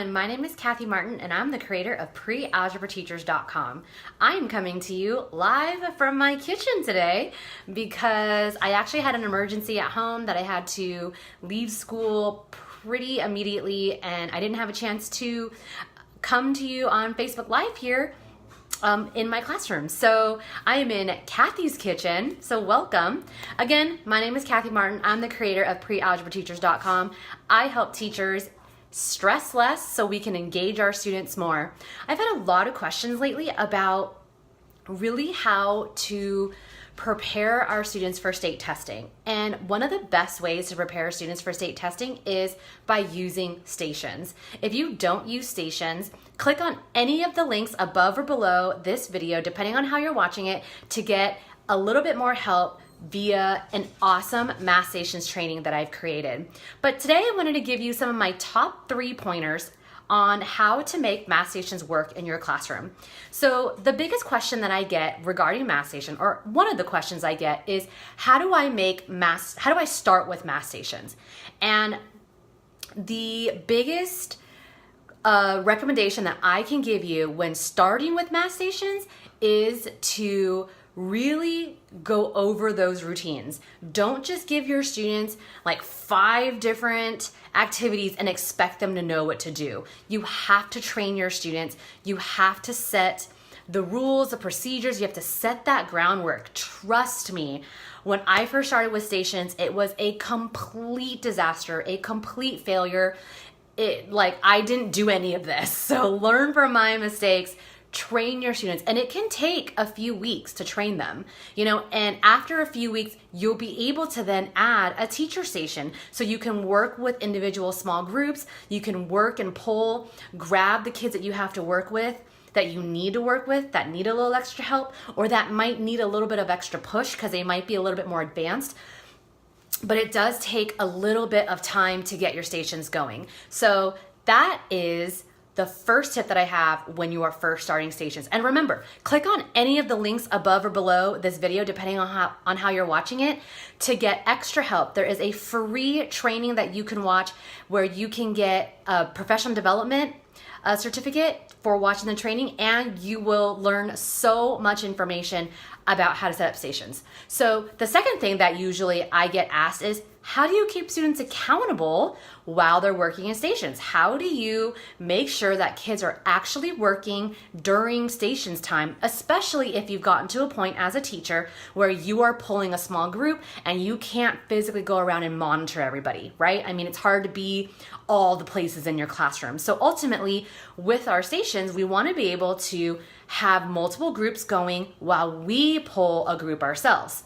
everyone, my name is Kathy Martin and I'm the creator of Prealgebrateachers.com. I am coming to you live from my kitchen today because I actually had an emergency at home that I had to leave school pretty immediately and I didn't have a chance to come to you on Facebook Live here in my classroom. So I am in Kathy's kitchen, so welcome. Again, my name is Kathy Martin. I'm the creator of Prealgebrateachers.com. I help teachers stress less so we can engage our students more. I've had a lot of questions lately about really how to prepare our students for state testing. And one of the best ways to prepare students for state testing is by using stations. If you don't use stations, click on any of the links above or below this video, depending on how you're watching it, to get a little bit more help via an awesome math stations training that I've created. But today I wanted to give you some of my top 3 pointers on how to make math stations work in your classroom. So the biggest question that I get regarding math station, or one of the questions I get, is how do I start with math stations? And the biggest recommendation that I can give you when starting with math stations is to really go over those routines. Don't just give your students like 5 different activities and expect them to know what to do. You have to train your students. You have to set the rules, the procedures. You have to set that groundwork. Trust me, when I first started with stations, it was a complete disaster, a complete failure. I didn't do any of this. So learn from my mistakes. Train your students, and it can take a few weeks to train them, and after a few weeks, you'll be able to then add a teacher station so you can work with individual small groups. You can work and grab the kids that you have to work with, that you need to work with, that need a little extra help, or that might need a little bit of extra push because they might be a little bit more advanced. But it does take a little bit of time to get your stations going. So that is the first tip that I have when you are first starting stations. And remember, click on any of the links above or below this video, depending on how you're watching it, to get extra help. There is a free training that you can watch where you can get a professional development certificate for watching the training, and you will learn so much information about how to set up stations. So the second thing that usually I get asked is, how do you keep students accountable while they're working in stations? How do you make sure that kids are actually working during stations time, especially if you've gotten to a point as a teacher where you are pulling a small group and you can't physically go around and monitor everybody, right? I mean, it's hard to be all the places in your classroom. So ultimately, with our stations, we want to be able to have multiple groups going while we pull a group ourselves,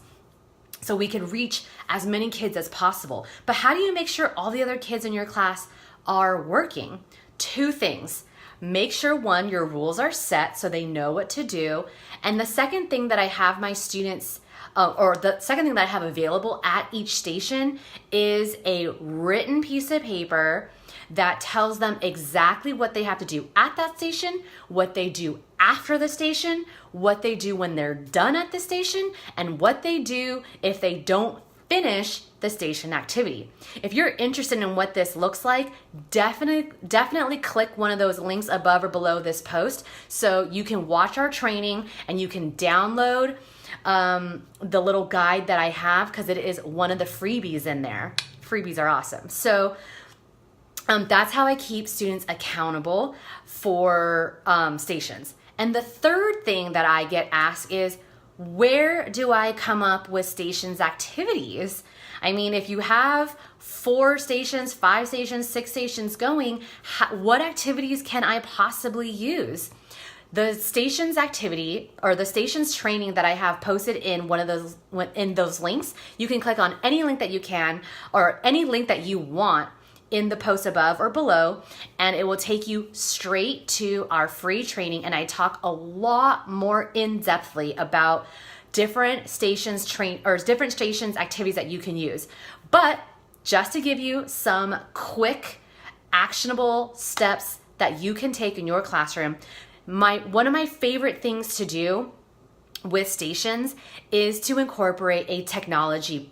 so we can reach as many kids as possible. But how do you make sure all the other kids in your class are working? 2 things. Make sure, 1, your rules are set so they know what to do. And the second thing that I have my students, the second thing that I have available at each station is a written piece of paper that tells them exactly what they have to do at that station, what they do after the station, what they do when they're done at the station, and what they do if they don't finish the station activity. If you're interested in what this looks like, definitely click one of those links above or below this post so you can watch our training and you can download the little guide that I have, because it is one of the freebies in there. Freebies are awesome. So that's how I keep students accountable for stations. And the third thing that I get asked is, where do I come up with stations activities? I mean, if you have 4 stations, 5 stations, 6 stations going, what activities can I possibly use? The stations activity, or the stations training that I have posted in those links, you can click on any link that you can, or any link that you want in the post above or below, and it will take you straight to our free training. And I talk a lot more in-depthly about different stations activities that you can use. But just to give you some quick, actionable steps that you can take in your classroom, one of my favorite things to do with stations is to incorporate a technology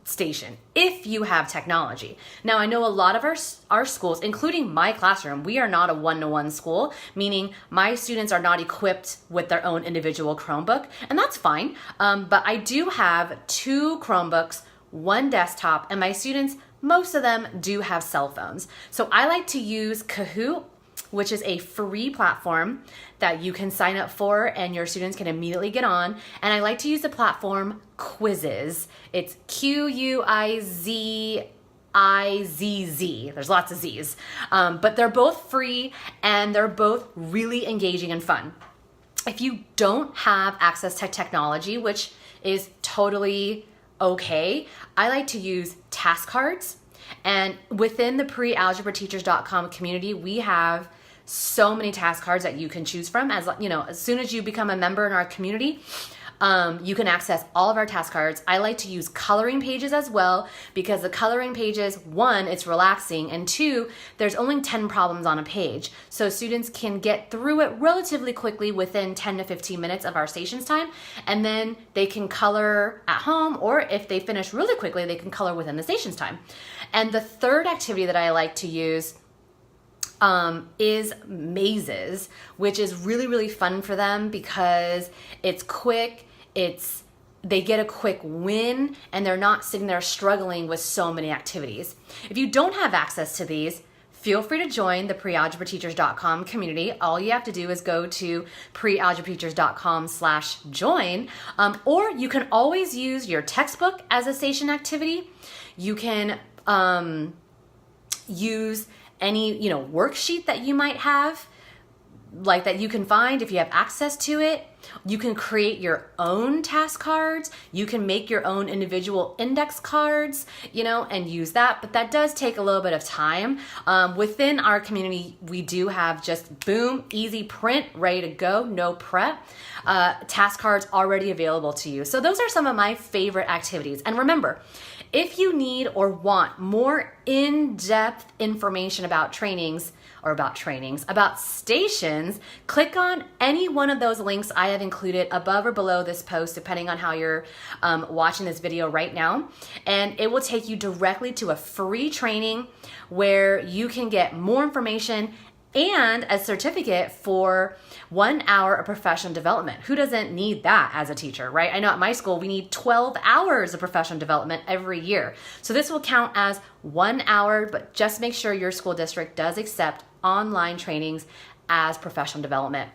station if you have technology. Now, I know a lot of our schools, including my classroom, we are not a one-to-one school, meaning my students are not equipped with their own individual Chromebook, and that's fine. But I do have 2 Chromebooks, 1 desktop, and my students, most of them do have cell phones. So I like to use Kahoot, which is a free platform that you can sign up for and your students can immediately get on. And I like to use the platform Quizzes. It's Quizzizz. There's lots of Z's. But they're both free and they're both really engaging and fun. If you don't have access to technology, which is totally okay, I like to use task cards. And within the prealgebrateachers.com community, we have so many task cards that you can choose from. As you know, as soon as you become a member in our community, you can access all of our task cards. I like to use coloring pages as well because the coloring pages, 1, it's relaxing, and 2, there's only 10 problems on a page. So students can get through it relatively quickly within 10 to 15 minutes of our stations time, and then they can color at home, or if they finish really quickly, they can color within the stations time. And the third activity that I like to use is mazes, which is really, really fun for them because it's quick, they get a quick win, and they're not sitting there struggling with so many activities. If you don't have access to these, feel free to join the prealgebrateachers.com community. All you have to do is go to prealgebrateachers.com/join, or you can always use your textbook as a station activity. You can use any worksheet that you might have, like that you can find if you have access to it. You can create your own task cards. You can make your own individual index cards, and use that. But that does take a little bit of time. Within our community, we do have just boom, easy print, ready to go, no prep. Task cards already available to you. So those are some of my favorite activities. And remember, if you need or want more in-depth information about about stations, click on any one of those links I have included above or below this post, depending on how you're watching this video right now. And it will take you directly to a free training where you can get more information and a certificate for 1 hour of professional development. Who doesn't need that as a teacher, right? I know at my school, we need 12 hours of professional development every year. So this will count as 1 hour, but just make sure your school district does accept online trainings as professional development.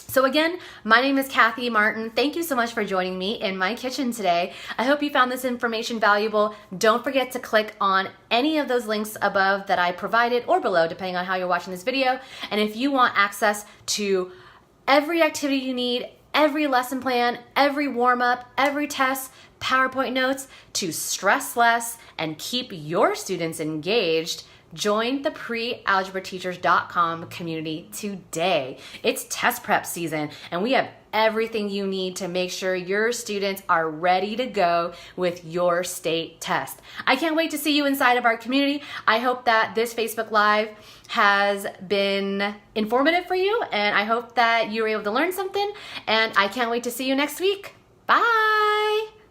So again, my name is Kathy Martin. Thank you so much for joining me in my kitchen today. I hope you found this information valuable. Don't forget to click on any of those links above that I provided, or below, depending on how you're watching this video. And if you want access to every activity you need, every lesson plan, every warm-up, every test, PowerPoint notes to stress less and keep your students engaged, join the prealgebrateachers.com community today. It's test prep season, and we have everything you need to make sure your students are ready to go with your state test. I can't wait to see you inside of our community. I hope that this Facebook Live has been informative for you, and I hope that you were able to learn something, and I can't wait to see you next week. Bye!